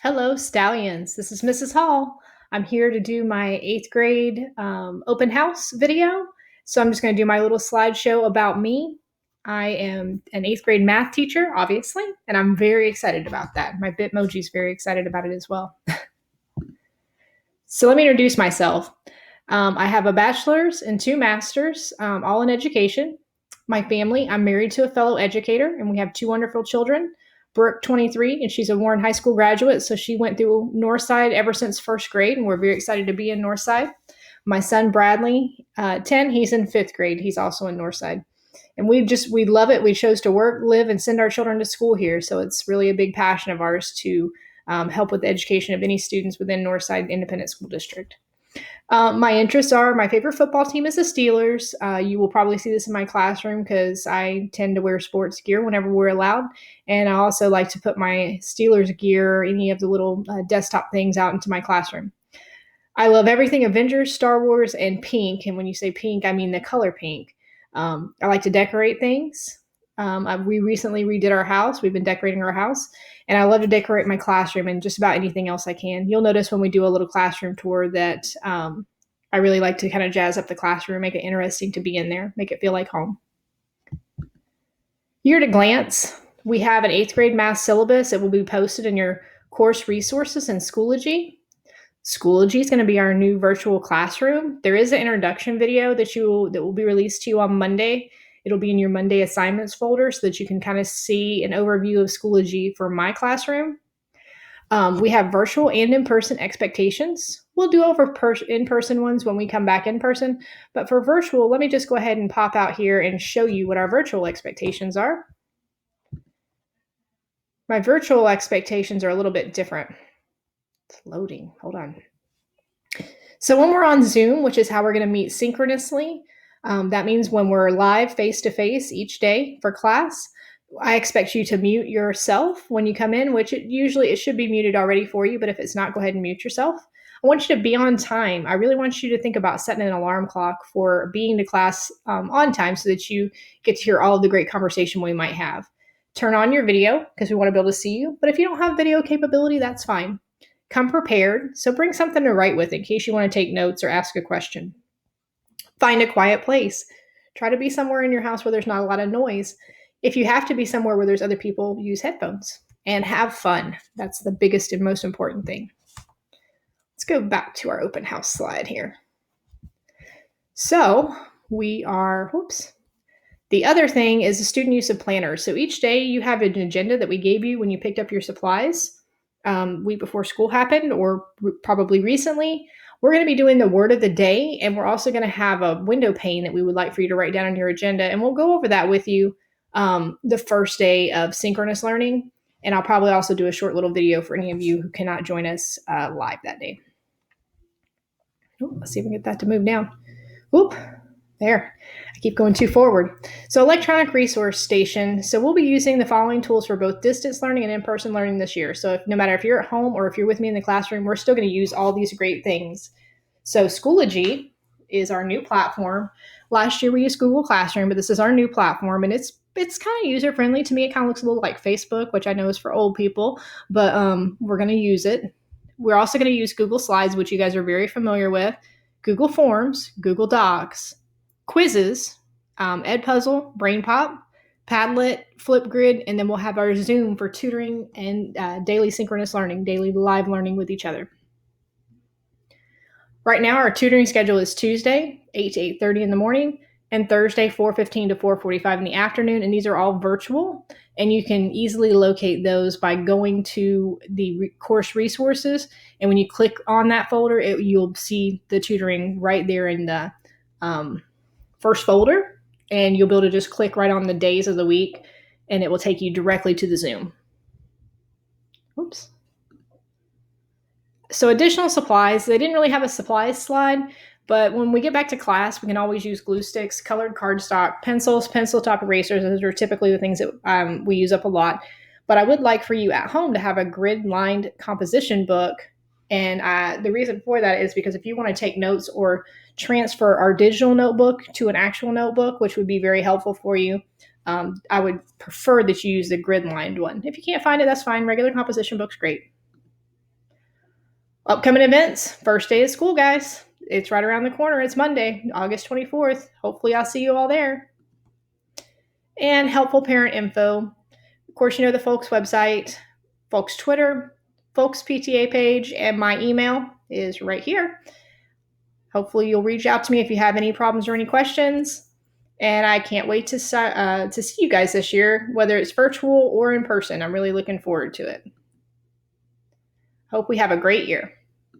Hello, Stallions. This is Mrs. Hall. I'm here to do my eighth grade open house video. So I'm just going to do my little slideshow about me. I am an eighth grade math teacher, obviously, and I'm very excited about that. My Bitmoji is very excited about it as well. So let me introduce myself. I have a bachelor's and two masters, all in education. My family, I'm married to a fellow educator, and we have two wonderful children. Brooke, 23, and she's a Warren High School graduate, so she went through Northside ever since first grade, and we're very excited to be in Northside. My son, Bradley, 10, he's in fifth grade. He's also in Northside. And we love it. We chose to work, live, and send our children to school here, so it's really a big passion of ours to help with the education of any students within Northside Independent School District. My interests are my favorite football team is the Steelers. You will probably see this in my classroom because I tend to wear sports gear whenever we're allowed. And I also like to put my Steelers gear, any of the little desktop things, out into my classroom. I love everything Avengers, Star Wars, and pink. And when you say pink, I mean the color pink. I like to decorate things. We recently redid our house. We've been decorating our house, and I love to decorate my classroom and just about anything else I can. You'll notice when we do a little classroom tour that I really like to kind of jazz up the classroom, make it interesting to be in there, make it feel like home. Here at a glance, we have an eighth grade math syllabus. It will be posted in your course resources in Schoology. Schoology is going to be our new virtual classroom. There is an introduction video that will be released to you on Monday. It'll be in your Monday assignments folder so that you can kind of see an overview of Schoology for my classroom. We have virtual and in-person expectations. We'll do over in-person ones when we come back in person, but for virtual, let me just go ahead and pop out here and show you what our virtual expectations are. My virtual expectations are a little bit different. It's loading. Hold on. So when we're on Zoom, which is how we're going to meet synchronously, that means when we're live face-to-face each day for class, I expect you to mute yourself when you come in, which it should be muted already for you, but if it's not, go ahead and mute yourself. I want you to be on time. I really want you to think about setting an alarm clock for being to class on time so that you get to hear all of the great conversation we might have. Turn on your video because we want to be able to see you, but if you don't have video capability, that's fine. Come prepared, so bring something to write with in case you want to take notes or ask a question. Find a quiet place. Try to be somewhere in your house where there's not a lot of noise. If you have to be somewhere where there's other people, use headphones and have fun. That's the biggest and most important thing. Let's go back to our open house slide here. So the other thing is the student use of planners. So each day you have an agenda that we gave you when you picked up your supplies week before school happened, or probably recently. We're going to be doing the word of the day, and we're also going to have a window pane that we would like for you to write down on your agenda, and we'll go over that with you the first day of synchronous learning, and I'll probably also do a short little video for any of you who cannot join us live that day. Let's see if we can get that to move down. Oop, there. I keep going too forward. So electronic resource station. So we'll be using the following tools for both distance learning and in-person learning this year. So no matter if you're at home or if you're with me in the classroom, we're still going to use all these great things. So Schoology is our new platform. Last year we used Google Classroom, but this is our new platform, and it's kind of user-friendly. To me, it kind of looks a little like Facebook, which I know is for old people, but we're going to use it. We're also going to use Google Slides, which you guys are very familiar with, Google Forms, Google Docs, quizzes, Edpuzzle, BrainPop, Padlet, Flipgrid, and then we'll have our Zoom for tutoring and daily synchronous learning, daily live learning with each other. Right now, our tutoring schedule is Tuesday, 8 to 8:30 in the morning, and Thursday, 4:15 to 4:45 in the afternoon, and these are all virtual, and you can easily locate those by going to the course resources, and when you click on that folder, you'll see the tutoring right there in the first folder, and you'll be able to just click right on the days of the week, and it will take you directly to the Zoom. Oops. So additional supplies, they didn't really have a supplies slide, but when we get back to class, we can always use glue sticks, colored cardstock, pencils, pencil top erasers. Those are typically the things that we use up a lot. But I would like for you at home to have a grid-lined composition book. And the reason for that is because if you want to take notes or transfer our digital notebook to an actual notebook, which would be very helpful for you, I would prefer that you use the grid-lined one. If you can't find it, that's fine. Regular composition book's great. Upcoming events, first day of school, guys. It's right around the corner. It's Monday, August 24th. Hopefully, I'll see you all there. And helpful parent info. Of course, you know the Folks website, Folks Twitter, Folks PTA page, and my email is right here. Hopefully, you'll reach out to me if you have any problems or any questions. And I can't wait to see you guys this year, whether it's virtual or in person. I'm really looking forward to it. Hope we have a great year.